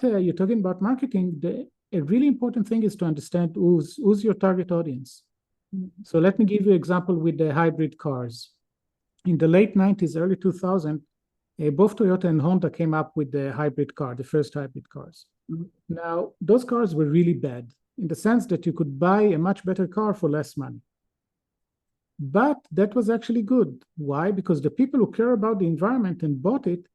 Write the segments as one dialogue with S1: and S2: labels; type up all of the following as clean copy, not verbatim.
S1: you're talking about marketing, a really important thing is to understand who's your target audience. So let me give you an example with the hybrid cars. In the late 90s, early 2000, both Toyota and Honda came up with the hybrid car, the first hybrid cars. Now, those cars were really bad in the sense that you could buy a much better car for less money. But that was actually good. Why? Because the people who care about the environment and bought it,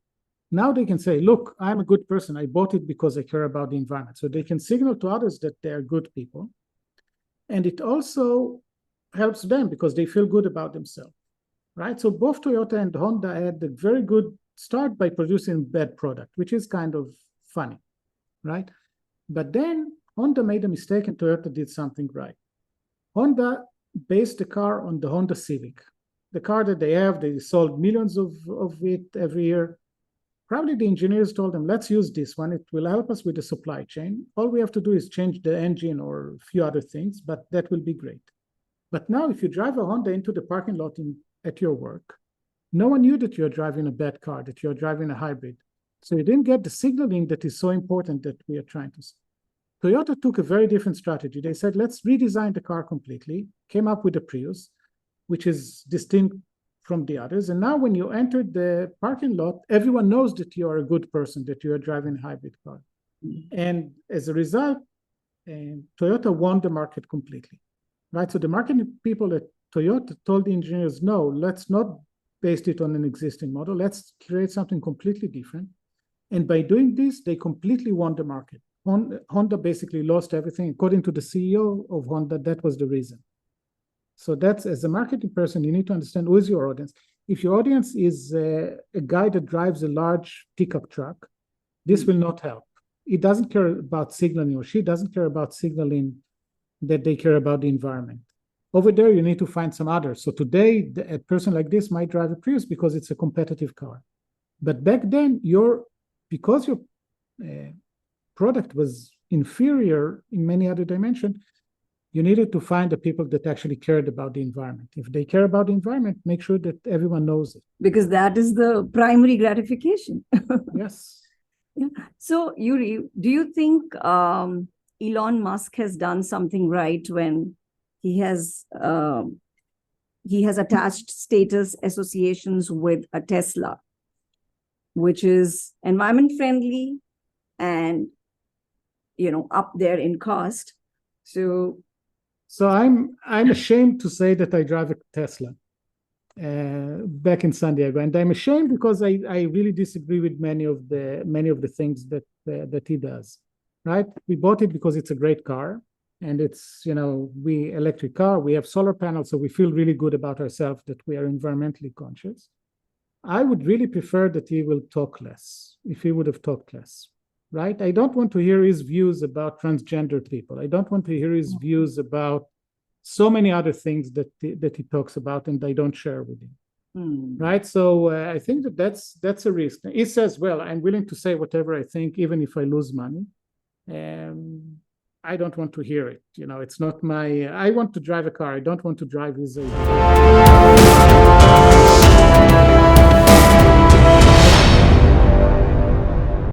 S1: now they can say, look, I'm a good person. I bought it because I care about the environment. So they can signal to others that they are good people. And it also helps them because they feel good about themselves, right? So both Toyota and Honda had a very good start by producing bad product, which is kind of funny, right? But then Honda made a mistake and Toyota did something right. Honda based the car on the Honda Civic. The car that they sold millions of it every year. Probably the engineers told them, let's use this one. It will help us with the supply chain. All we have to do is change the engine or a few other things, but that will be great. But now if you drive a Honda into the parking lot at your work, no one knew that you're driving a bad car, that you're driving a hybrid. So you didn't get the signaling that is so important that we are trying to see. Toyota took a very different strategy. They said, let's redesign the car completely, came up with a Prius, which is distinct from the others. And now when you enter the parking lot, everyone knows that you are a good person, that you are driving a hybrid car. And as a result, Toyota won the market completely, right? So the marketing people at Toyota told the engineers, no, let's not base it on an existing model. Let's create something completely different. And by doing this, they completely won the market. Honda basically lost everything. According to the CEO of Honda, that was the reason. So that's, as a marketing person, you need to understand who is your audience. If your audience is a guy that drives a large pickup truck, this will not help. He doesn't care about signaling, or she doesn't care about signaling that they care about the environment. Over there, you need to find some others. So today, a person like this might drive a Prius because it's a competitive car. But back then, because your product was inferior in many other dimensions, you needed to find the people that actually cared about the environment. If they care about the environment, make sure that everyone knows it.
S2: Because that is the primary gratification.
S1: Yes.
S2: Yeah. So, Yuri, do you think Elon Musk has done something right when he has attached status associations with a Tesla, which is environment friendly and up there in cost? So
S1: I'm ashamed to say that I drive a Tesla back in San Diego, and I'm ashamed because I really disagree with many of the things that he does. Right? We bought it because it's a great car, and it's we electric car. We have solar panels, so we feel really good about ourselves that we are environmentally conscious. I would really prefer that he will talk less. If he would have talked less. Right? I don't want to hear his views about transgender people. I don't want to hear his views about so many other things that he talks about, and I don't share with him. Right? So I think that's a risk. He says, well, I'm willing to say whatever I think, even if I lose money. I don't want to hear it. It's not I want to drive a car. I don't want to drive his